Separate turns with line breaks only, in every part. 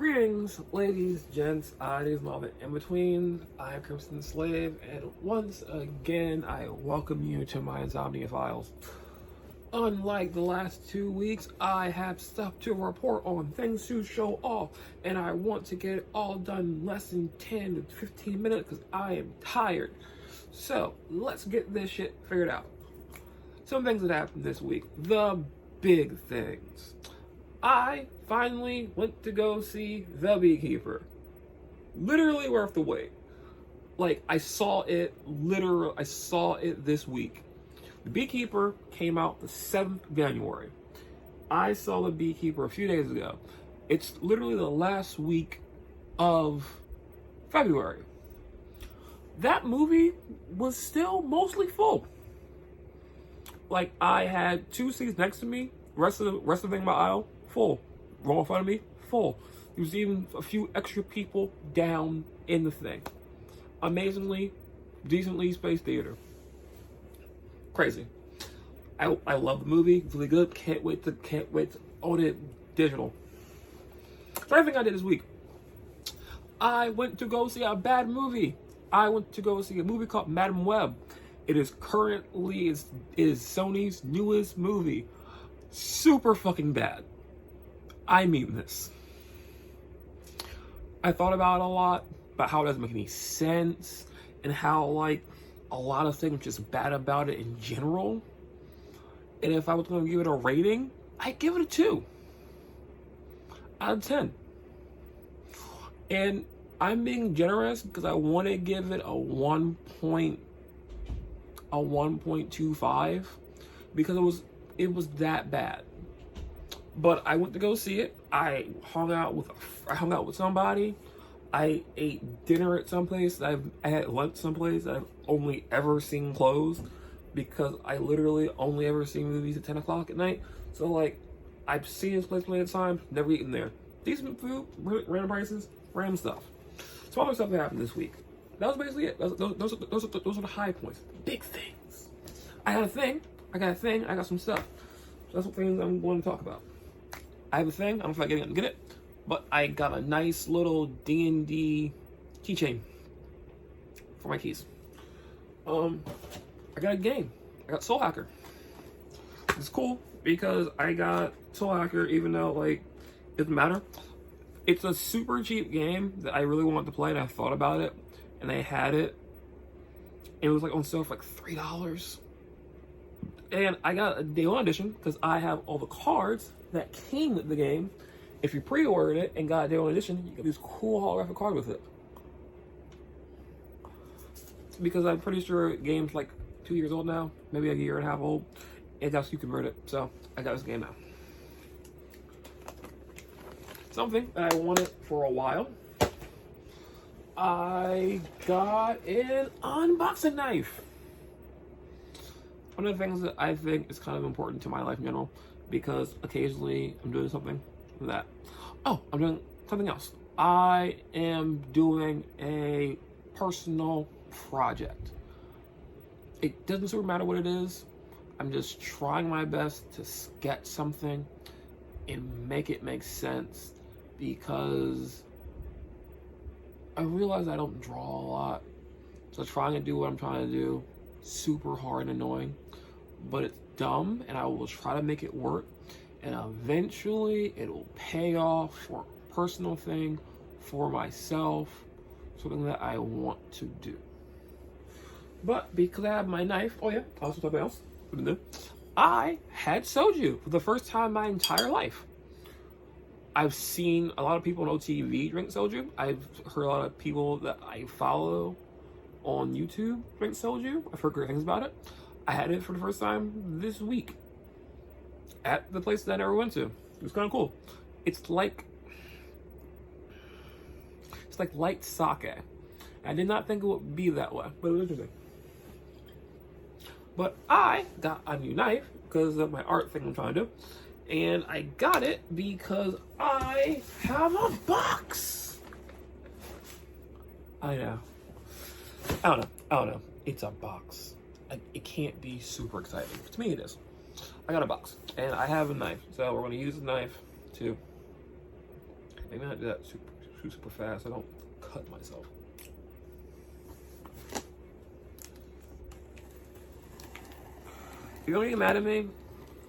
Greetings, ladies, gents, oddies, and all the in-between. I am Crimson Slave, and once again, I welcome you to my Insomnia files. Unlike the last 2 weeks, I have stuff to report on, things to show off, and I want to get it all done in less than 10 to 15 minutes because I am tired. So, let's get this shit figured out. Some things that happened this week. The big things. I finally went to go see The Beekeeper. Literally worth the wait. Like, I saw it this week. The Beekeeper came out the 7th of January. I saw The Beekeeper a few days ago. It's literally the last week of February. That movie was still mostly full. Like, I had 2 seats next to me. Rest of the thing in my aisle, full. Right in front of me, full. There was even a few extra people down in the thing. Amazingly, decently spaced theater. Crazy. I love the movie. It's really good. Can't wait to own it digital. So I think I did this week. I went to go see a bad movie. I went to go see a movie called Madam Web. It is Sony's newest movie. Super fucking bad. I mean this. I thought about it a lot, about how it doesn't make any sense, and how, like, a lot of things just bad about it in general. And if I was going to give it a rating, I'd give it a 2 out of 10. And I'm being generous because I want to give it a 1.25 because it was that bad. But I went to go see it. I hung out with somebody. I ate dinner at someplace. I had lunch someplace that I've only ever seen closed because I literally only ever see movies at 10 o'clock at night. So, like, I've seen this place plenty of times, never eaten there. Decent food, random prices, random stuff. Some other stuff that happened this week. That was basically it. Those are the high points. Big things. I got a thing. I got some stuff. So that's what things I'm going to talk about. I have a thing. I don't know if I can get it, but I got a nice little D&D keychain for my keys. I got a game. I got Soul Hacker. It's cool because I got Soul Hacker even though, like, it doesn't matter. It's a super cheap game that I really wanted to play, and I thought about it, and I had it. It was like on sale for like $3. And I got a day one edition because I have all the cards that came with the game. If you pre-ordered it and got a day one edition, you get this cool holographic card with it. Because I'm pretty sure the game's like 2 years old now, maybe a year and a half old. It got you convert it, so I got this game now. Something that I wanted for a while. I got an unboxing knife. One of the things that I think is kind of important to my life in general, because occasionally I'm doing something that, I'm doing something else. I am doing a personal project. It doesn't super matter what it is. I'm just trying my best to sketch something and make it make sense, because I realize I don't draw a lot. So trying to do what I'm trying to do, super hard and annoying, but it's dumb, and I will try to make it work, and eventually it will pay off for a personal thing, for myself, something that I want to do. But because I have my knife, also something else I had soju for the first time in my entire life. I've seen a lot of people on OTV drink soju. I've heard a lot of people that I follow on YouTube drink soju. I've heard great things about it. I had it for the first time this week at the place that I never went to. It was kind of cool. It's like light sake. I did not think it would be that way, but it was interesting. But I got a new knife because of my art thing I'm trying to do. And I got it because I have a box. I know. I don't know. It's a box. It can't be super exciting. To me, it is. I got a box, and I have a knife. So we're going to use the knife to Maybe not do that super fast. I don't cut myself. You don't get mad at me.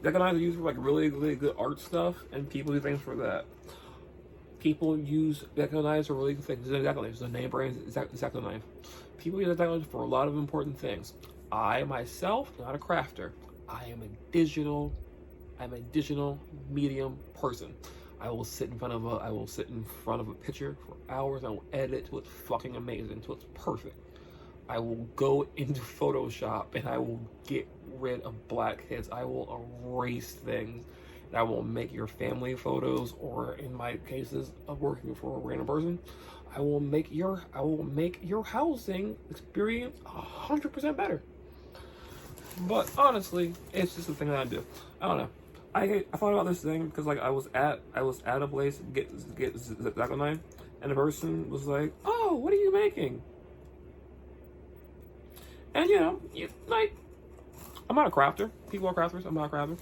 Deconizer is used for like really good art stuff, and people do things for that. People use Deconizer for really good things. Deconizer, the name brand is Deconizer. People use Deconizer for a lot of important things. I myself am not a crafter. I am a digital medium person. I will sit in front of a picture for hours. I will edit it till it's fucking amazing, till it's perfect. I will go into Photoshop and I will get rid of blackheads. I will erase things. And I will make your family photos, or in my cases of working for a random person, I will make your housing experience 100% better. But honestly, it's just a thing that I do. I don't know. I thought about this thing because like I was at a place to get Zachanine, and the person was like, "Oh, what are you making?" And you know, like, I'm not a crafter. People are crafters. I'm not a crafter.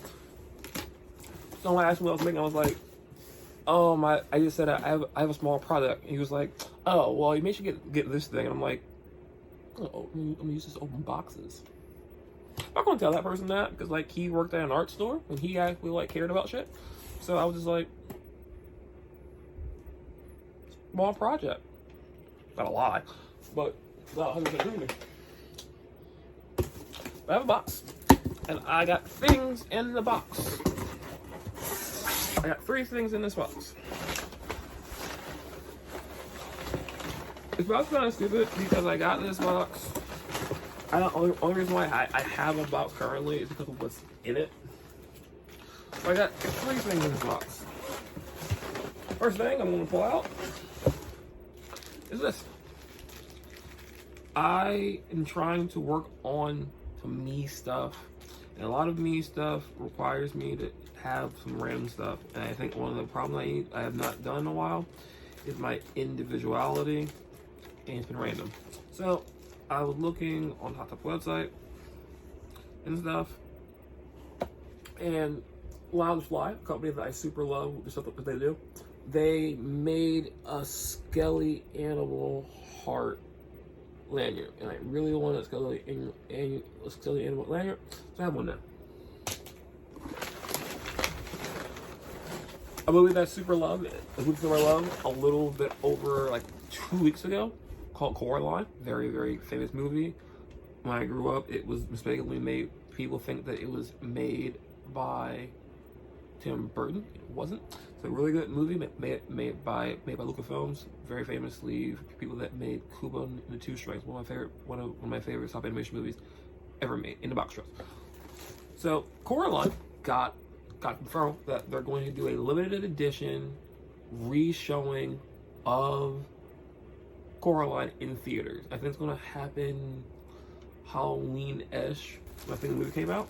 So when I asked him what I was making, I was like, I just said I have a small product. And he was like, "Oh, well, you should get this thing." And I'm like, "Oh, I'm gonna use this to open boxes." I'm not gonna tell that person that because like he worked at an art store and he actually like cared about shit. So I was just like, small project. Not a lie, but it's not 100% true to me. I have a box, and I got things in the box. I got 3 things in this box. It's about kind of stupid because I got this box. Only reason why I have a box currently is because of what's in it. So I got 3 things in this box. First thing I'm going to pull out is this. I am trying to work on some me stuff, and a lot of me stuff requires me to have some random stuff. And I think one of the problems I have not done in a while is my individuality, and it's been random. So I was looking on the website and stuff, and Loungefly, a company that I super love, the stuff that they do, they made a skelly animal heart lanyard, and I really want a skelly animal lanyard, so I have one now. A movie that I super love, a little bit over like 2 weeks ago, called Coraline. Very famous movie. When I grew up, it was mistakenly made. People think that it was made by Tim Burton. It wasn't. It's a really good movie made by Lucasfilms. Very famously, people that made Kubo and the Two Strikes. One of my favorite stop animation movies ever made in the box truss. So Coraline got confirmed that they're going to do a limited edition re-showing of Coraline in theaters. I think it's going to happen Halloween-ish. I think the movie came out.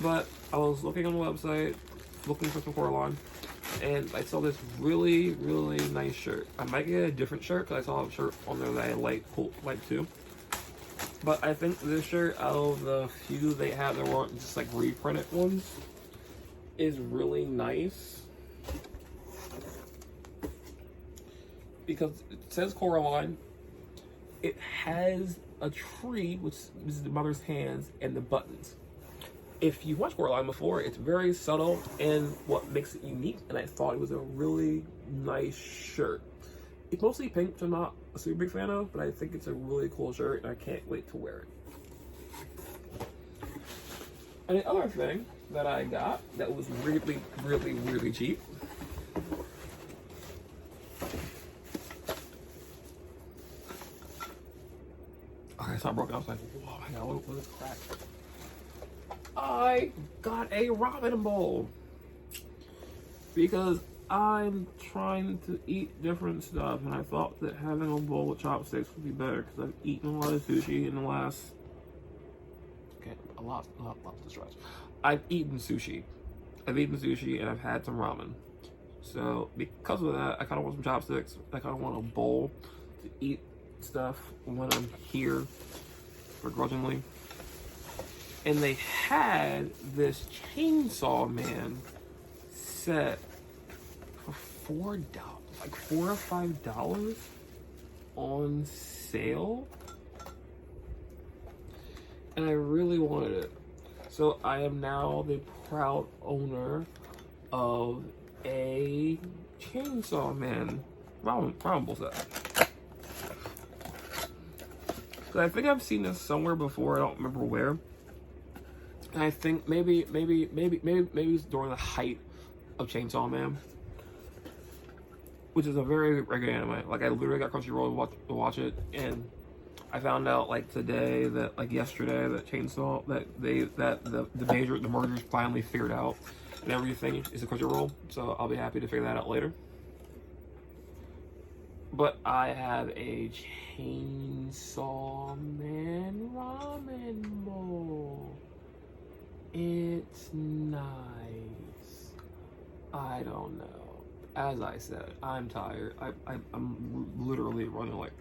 But I was looking on the website, looking for some Coraline, and I saw this really nice shirt. I might get a different shirt because I saw a shirt on there that I like too. But I think this shirt, out of the few they have that weren't just like reprinted ones, is really nice. Because it says Coraline, it has a tree, which is the mother's hands, and the buttons. If you watched Borderlands before, it's very subtle and what makes it unique, and I thought it was a really nice shirt. It's mostly pink, which I'm not a super big fan of, but I think it's a really cool shirt, and I can't wait to wear it. And the other thing that I got that was really cheap it's not broken. I was like, whoa, my God, what is crack? I got a ramen bowl because I'm trying to eat different stuff, and I thought that having a bowl with chopsticks would be better because I've eaten a lot of sushi in the last. Okay, a lot to stretch. I've eaten sushi, and I've had some ramen. So because of that, I kind of want some chopsticks. I kind of want a bowl to eat stuff when I'm here, begrudgingly. And they had this Chainsaw Man set for $4, like $4 or $5 on sale, and I really wanted it. So I am now the proud owner of a Chainsaw Man roundable set. So I think I've seen this somewhere before. I don't remember where. And I think maybe it's during the height of Chainsaw Man, which is a very regular anime. Like, I literally got Crunchyroll to watch it, and I found out like today that, like yesterday, that Chainsaw the murderers finally figured out and everything is a Crunchyroll. So I'll be happy to figure that out later. But I have a Chainsaw Man ramen bowl. It's nice. I don't know. As I said, I'm tired. I'm literally running like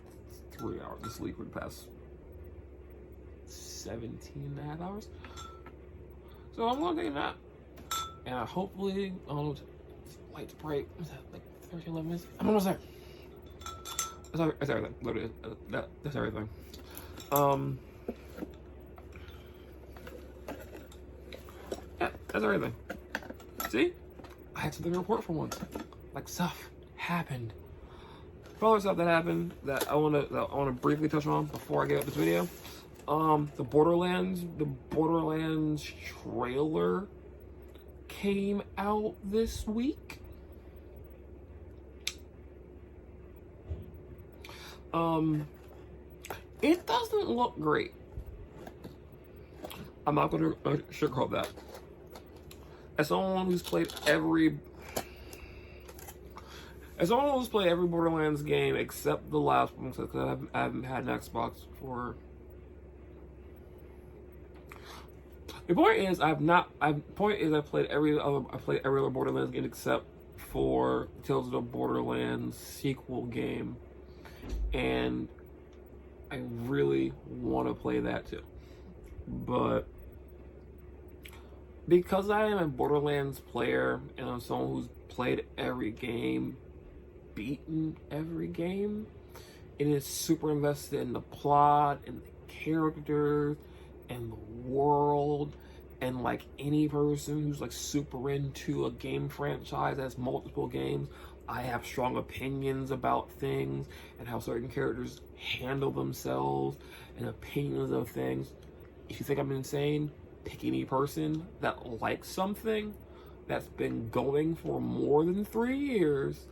3 hours of sleep for the past 17.5 hours. So I'm gonna take a nap. And hopefully, I don't know, lights break. What's that, like 13, 11 minutes? I'm almost there. That's everything. Literally, that's everything. Yeah, that's everything. See? I had something to report for once. Like, stuff happened. For other stuff that happened that I wanna briefly touch on before I get up this video. The Borderlands trailer came out this week. It doesn't look great. I'm not gonna sugarcoat that. As someone who's played every Borderlands game except the last one, because I haven't had an Xbox for. The point is, I played every other Borderlands game except for Tales of the Borderlands sequel game, and I really want to play that too. But because I am a Borderlands player and I'm someone who's played every game, beaten every game, and is super invested in the plot and the characters and the world, and like any person who's like super into a game franchise that has multiple games, I have strong opinions about things and how certain characters handle themselves and opinions of things. If you think I'm insane, pick any person that likes something that's been going for more than 3 years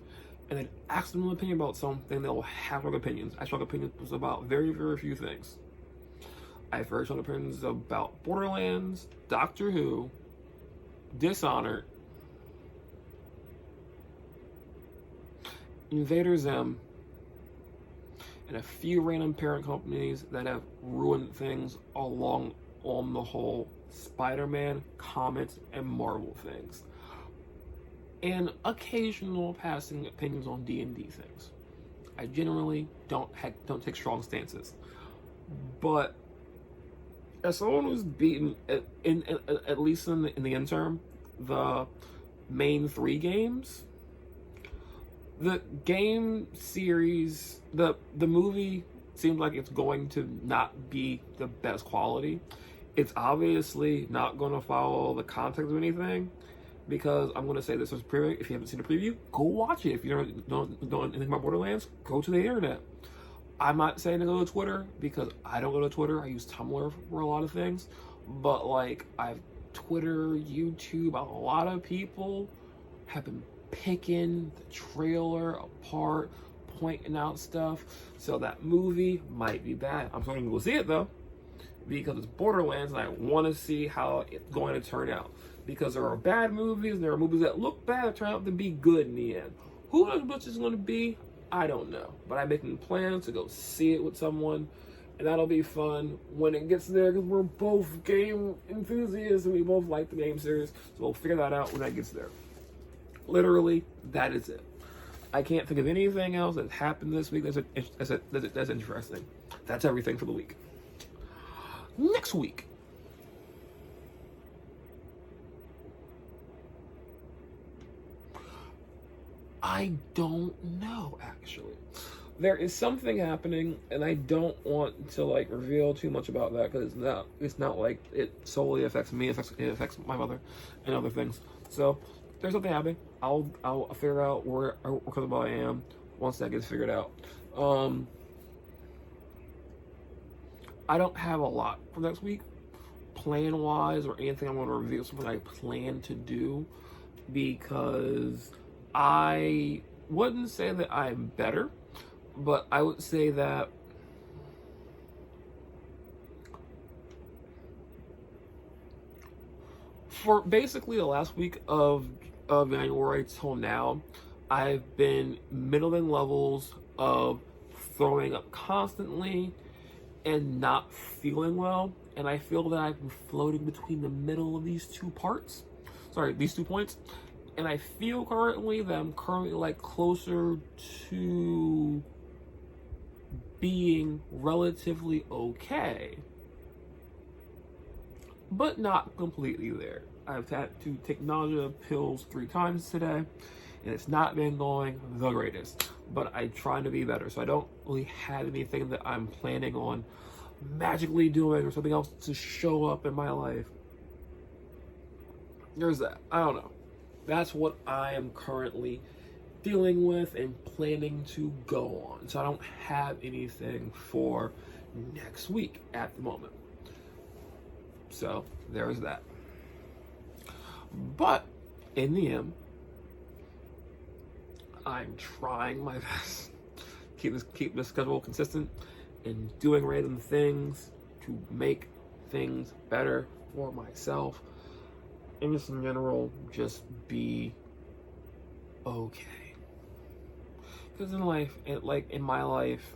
and then ask them an opinion about something, they'll have strong opinions. I have strong opinions about very, very few things. I have very strong opinions about Borderlands, Doctor Who, Dishonored, Invader Zim, and a few random parent companies that have ruined things on the whole Spider-Man, comics, and Marvel things. And occasional passing opinions on D&D things. I generally don't take strong stances. But as someone who's beaten, at least in the interim, the main 3 games, the game series, the movie seems like it's going to not be the best quality. It's obviously not going to follow the context of anything, because I'm going to say this as a preview. If you haven't seen the preview, go watch it. If you don't know anything about Borderlands, go to the internet. I'm not saying to go to Twitter, because I don't go to Twitter. I use Tumblr for a lot of things. But like, I've Twitter, YouTube, a lot of people have been picking the trailer apart, pointing out stuff. So that movie might be bad. I'm starting to go see it though, because it's Borderlands and I want to see how it's going to turn out. Because there are bad movies and there are movies that look bad that turn out to be good in the end. Who knows what it's going to be? I don't know. But I'm making plans to go see it with someone, and that'll be fun when it gets there, because we're both game enthusiasts and we both like the game series. So we'll figure that out when that gets there. Literally, that is it. I can't think of anything else that's happened this week that's interesting. That's everything for the week. Next week, I don't know, actually. There is something happening, and I don't want to like reveal too much about that because it's not like it solely affects me. It affects my mother and other things. So there's something happening. I'll figure out where comfortable I am once that gets figured out. I don't have a lot for next week, plan wise, or anything I'm going to reveal. Something I plan to do, because I wouldn't say that I'm better. But I would say that for basically the last week of January till now, I've been middling levels of throwing up constantly and not feeling well. And I feel that I've been floating between the middle of these two points. And I feel currently that I'm currently like closer to being relatively okay, but not completely there. I've had to take nausea pills 3 times today, and it's not been going the greatest, but I try to be better. So I don't really have anything that I'm planning on magically doing or something else to show up in my life. There's that. I don't know. That's what I am currently dealing with and planning to go on. So I don't have anything for next week at the moment. So there's that. But in the end, I'm trying my best keep the schedule consistent and doing random things to make things better for myself and just in general just be okay. Because in life, in my life,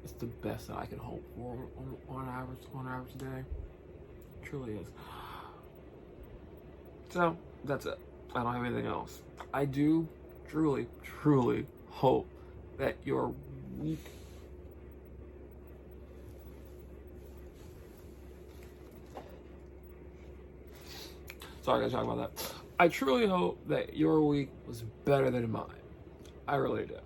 it's the best that I can hope for on average day. It truly is. So that's it. I don't have anything else. I do truly hope that your week sorry guys, talking about that. I truly hope that your week was better than mine. I really did.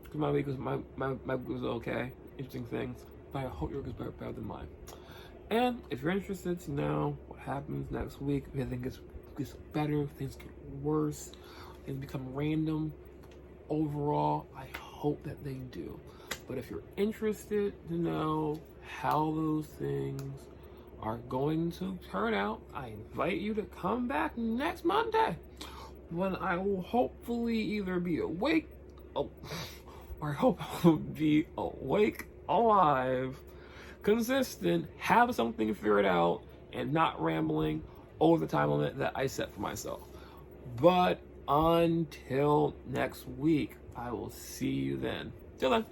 Because my week was okay, interesting things, but I hope your week was better than mine. And if you're interested to know what happens next week, if anything gets better, if things get worse, things become random, overall, I hope that they do. But if you're interested to know how those things are going to turn out, I invite you to come back next Monday, when I will hopefully either be awake, or I hope I will be awake, alive, consistent, have something figured out, and not rambling over the time limit that I set for myself. But until next week, I will see you then. Till then.